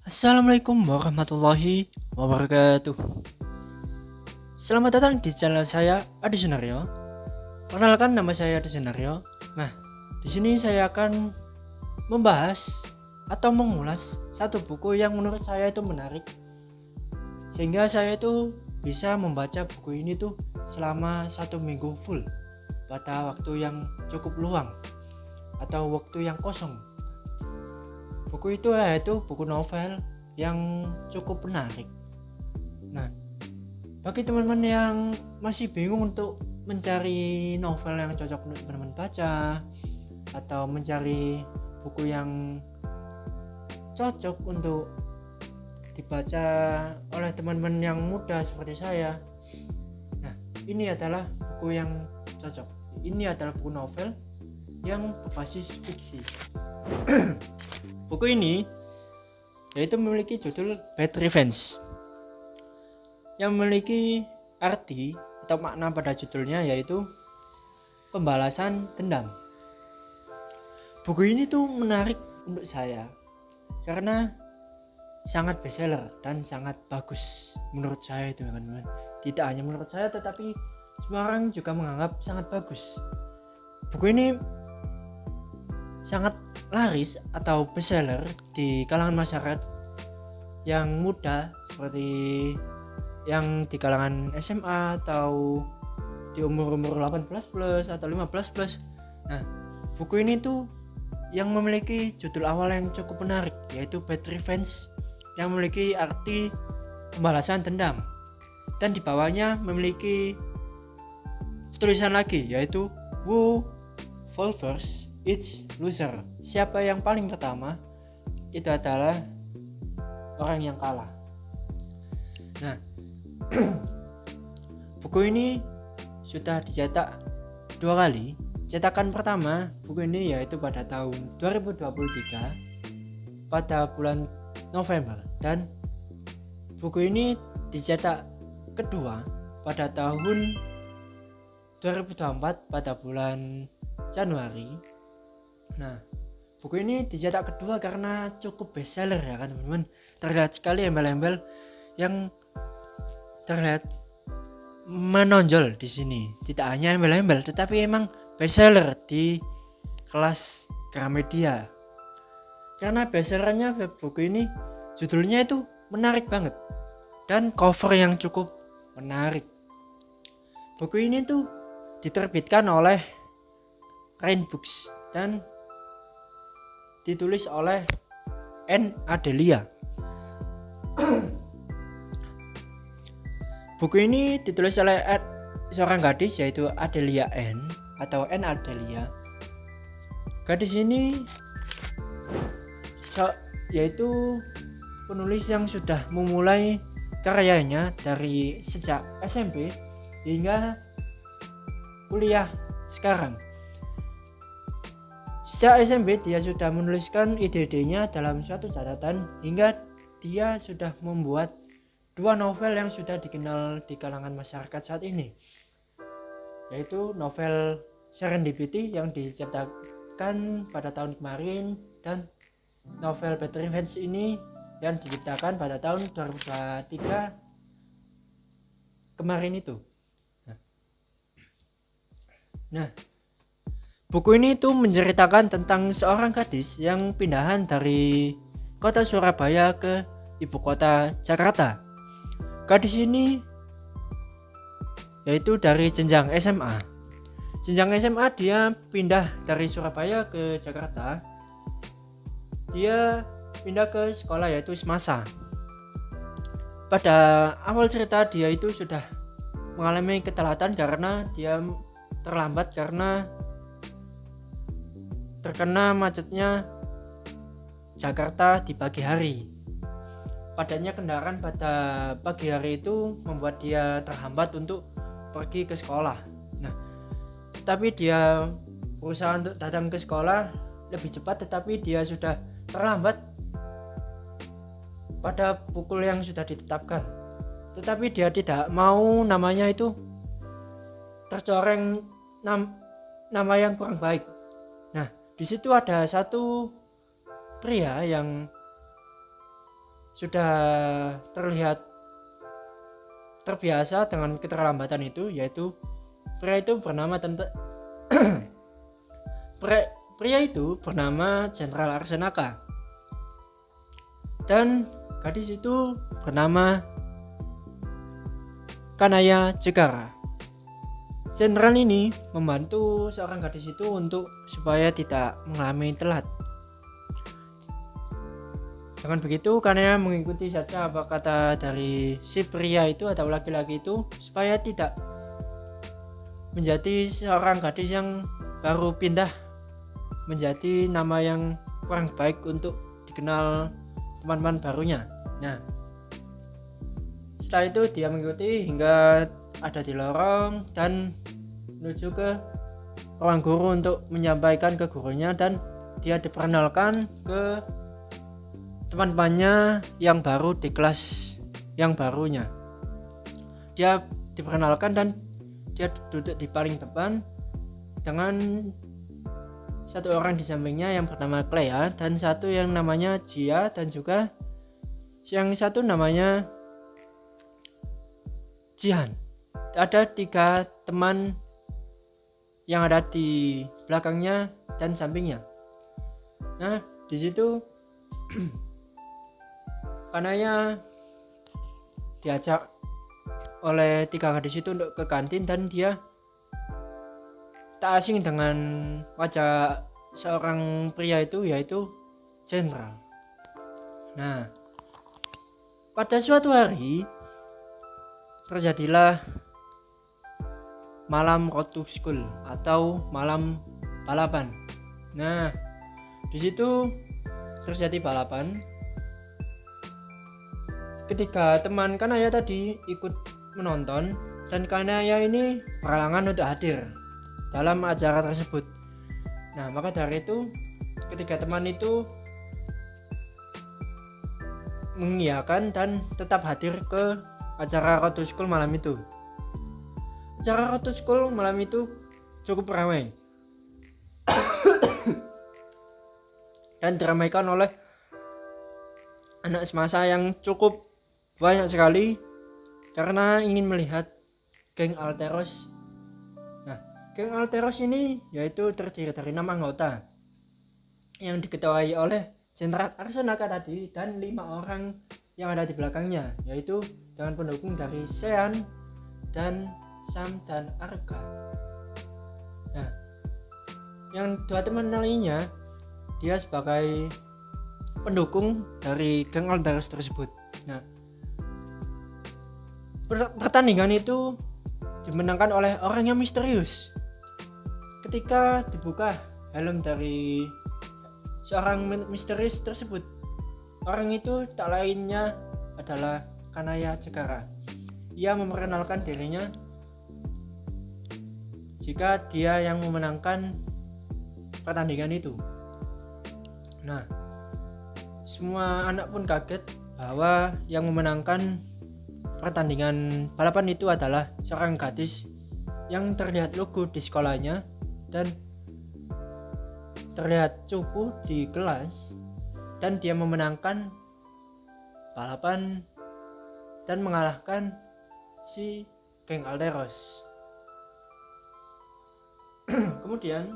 Assalamualaikum warahmatullahi wabarakatuh. Selamat datang di channel saya Adi Sunario. Perkenalkan, nama saya Adi Sunario. Nah, di sini saya akan membahas atau mengulas satu buku yang menurut saya itu menarik, sehingga saya itu bisa membaca buku ini tuh selama 1 minggu full pada waktu yang cukup luang atau waktu yang kosong. Buku itu yaitu buku novel yang cukup menarik. Nah, bagi teman-teman yang masih bingung untuk mencari novel yang cocok untuk teman-teman baca, atau mencari buku yang cocok untuk dibaca oleh teman-teman yang muda seperti saya, nah, ini adalah buku yang cocok. Ini adalah buku novel yang berbasis fiksi. Buku ini yaitu memiliki judul Bad Revenge, yang memiliki arti atau makna pada judulnya yaitu pembalasan dendam. Buku ini tuh menarik untuk saya karena sangat bestseller dan sangat bagus menurut saya itu, teman-teman. Tidak hanya menurut saya, tetapi semua orang juga menganggap sangat bagus. Buku ini sangat laris atau bestseller di kalangan masyarakat yang muda, seperti yang di kalangan SMA atau di umur-umur 18 plus atau 15 plus. Nah, buku ini tuh yang memiliki judul awal yang cukup menarik, yaitu Bad Revenge, yang memiliki arti pembalasan dendam, dan di bawahnya memiliki tulisan lagi yaitu Who Fall First It's Loser. Siapa yang paling pertama itu adalah orang yang kalah. Nah, buku ini sudah dicetak 2 kali. Cetakan pertama buku ini yaitu pada tahun 2023 pada bulan November, dan buku ini dicetak kedua pada tahun 2024 pada bulan Januari. Nah, buku ini dicetak kedua karena cukup bestseller ya kan, teman-teman. Terlihat sekali embel-embel yang terlihat menonjol di sini. Tidak hanya embel-embel, tetapi emang bestseller di kelas Gramedia. Karena bestsellernya buku ini, judulnya itu menarik banget dan cover yang cukup menarik. Buku ini tuh diterbitkan oleh Rain Books dan ditulis oleh N. Adelia. Buku ini ditulis oleh seorang gadis yaitu Adelia N atau N. Adelia. Gadis ini yaitu penulis yang sudah memulai karyanya dari sejak SMP hingga kuliah sekarang. Sejak SMP dia sudah menuliskan ide-idenya dalam suatu catatan hingga dia sudah membuat 2 novel yang sudah dikenal di kalangan masyarakat saat ini, yaitu novel Serendipity yang diciptakan pada tahun kemarin, dan novel Bad Revenge ini yang diciptakan pada tahun 2023 kemarin itu. Nah, buku ini tuh menceritakan tentang seorang gadis yang pindahan dari kota Surabaya ke ibu kota Jakarta. Gadis ini yaitu dari jenjang SMA. Jenjang SMA dia pindah dari Surabaya ke Jakarta. Dia pindah ke sekolah yaitu Semasa. Pada awal cerita dia itu sudah mengalami ketelatan karena dia terlambat karena terkena macetnya Jakarta di pagi hari. Padatnya kendaraan pada pagi hari itu membuat dia terhambat untuk pergi ke sekolah. Nah, tetapi dia berusaha untuk datang ke sekolah lebih cepat, tetapi dia sudah terlambat pada pukul yang sudah ditetapkan. Tetapi dia tidak mau namanya itu tercoreng nama yang kurang baik. Nah, di situ ada satu pria yang sudah terlihat terbiasa dengan keterlambatan itu, yaitu pria itu bernama pria itu bernama Jenderal Arsenaka dan gadis itu bernama Kanaya Jegara. Jenderal ini membantu seorang gadis itu untuk supaya tidak mengalami telat. Dengan begitu, Kanaya mengikuti saja apa kata dari si pria itu atau laki-laki itu supaya tidak menjadi seorang gadis yang baru pindah menjadi nama yang kurang baik untuk dikenal teman-teman barunya. Nah, setelah itu dia mengikuti hingga ada di lorong dan menuju ke ruang guru untuk menyampaikan ke gurunya, dan dia diperkenalkan ke teman-temannya yang baru di kelas yang barunya. Dia diperkenalkan dan dia duduk di paling depan dengan satu orang di sampingnya yang bernama Clea dan satu yang namanya Jia dan juga yang satu namanya Jihan. Ada 3 teman yang ada di belakangnya dan sampingnya. Nah, di situ Kanaya diajak oleh 3 gadis itu untuk ke kantin dan dia tak asing dengan wajah seorang pria itu, yaitu Jenderal. Nah, pada suatu hari terjadilah malam road to school atau malam balapan. Nah, di situ terjadi balapan. Ketika teman Kanaya tadi ikut menonton dan Kanaya ini berhalangan untuk hadir dalam acara tersebut. Nah, maka dari itu ketiga teman itu mengiyakan dan tetap hadir ke acara road to school malam itu. Acara road to school malam itu cukup ramai dan diramaikan oleh anak semasa yang cukup banyak sekali karena ingin melihat geng Alteros. Nah, geng Alteros ini yaitu terdiri dari 6 anggota yang diketuai oleh Jenderal Arsenaka tadi dan 5 orang yang ada di belakangnya, yaitu dengan pendukung dari Sean dan Sam dan Arka. Nah, yang 2 teman lainnya dia sebagai pendukung dari geng Alteros tersebut. Nah, pertandingan itu dimenangkan oleh orang yang misterius. Ketika dibuka helm dari seorang misterius tersebut, orang itu tak lainnya adalah Kanaya Jegara. Ia memperkenalkan dirinya jika dia yang memenangkan pertandingan itu. Nah, semua anak pun kaget bahwa yang memenangkan pertandingan balapan itu adalah seorang gadis yang terlihat lugu di sekolahnya dan terlihat cupu di kelas, dan dia memenangkan balapan dan mengalahkan si geng Alteros. Kemudian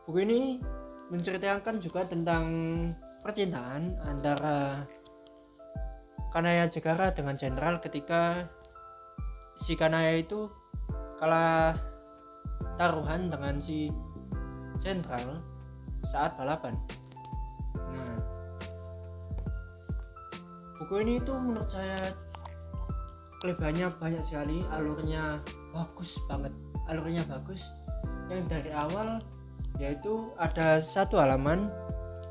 buku ini menceritakan juga tentang percintaan antara Kanaya Jegara dengan Jenderal ketika si Kanaya itu kalah taruhan dengan si Jenderal saat balapan. Nah, buku ini itu menurut saya kelebihannya banyak sekali, alurnya bagus banget, yang dari awal yaitu ada satu halaman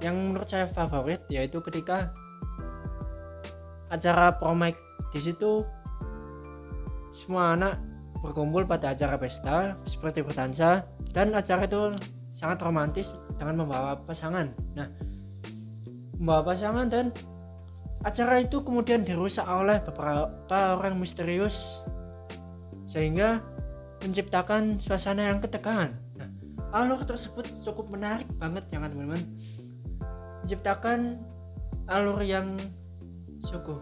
yang menurut saya favorit, yaitu ketika acara prom night. Di situ semua anak berkumpul pada acara pesta seperti berdansa, dan acara itu sangat romantis dengan membawa pasangan. Nah, membawa pasangan, dan acara itu kemudian dirusak oleh beberapa orang misterius sehingga menciptakan suasana yang ketegangan. Nah, alur tersebut cukup menarik banget, jangan teman-teman, menciptakan alur yang sungguh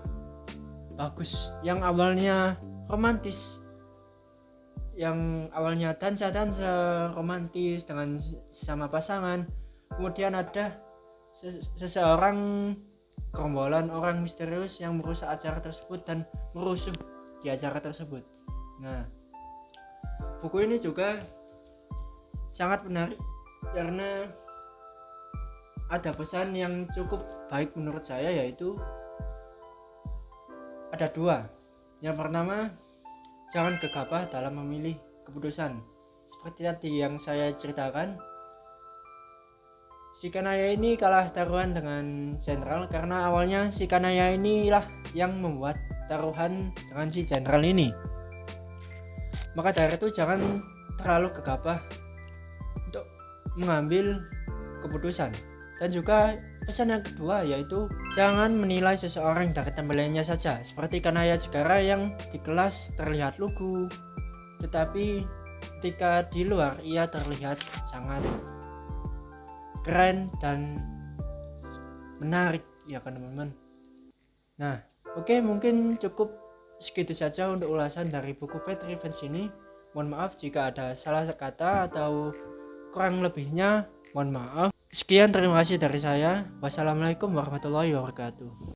bagus, yang awalnya romantis, yang awalnya dansa romantis dengan sama pasangan, kemudian ada seseorang gerombolan orang misterius yang merusak acara tersebut dan merusuh di acara tersebut. Nah, buku ini juga sangat menarik karena ada pesan yang cukup baik menurut saya, yaitu ada dua. Yang pertama, jangan gegabah dalam memilih keputusan. Seperti tadi yang saya ceritakan, si Kanaya ini kalah taruhan dengan jenderal karena awalnya si Kanaya inilah yang membuat taruhan dengan si jenderal ini. Maka dari itu jangan terlalu gegabah untuk mengambil keputusan. Dan juga pesan yang kedua, yaitu jangan menilai seseorang dari tampilannya saja. Seperti Kanaya Jegara yang di kelas terlihat lugu, tetapi ketika di luar ia terlihat sangat keren dan menarik, ya kan teman-teman. Nah, oke, mungkin cukup segitu saja untuk ulasan dari buku Bad Revenge ini. Mohon maaf jika ada salah kata atau kurang lebihnya, mohon maaf. Sekian, terima kasih dari saya. Wassalamualaikum warahmatullahi wabarakatuh.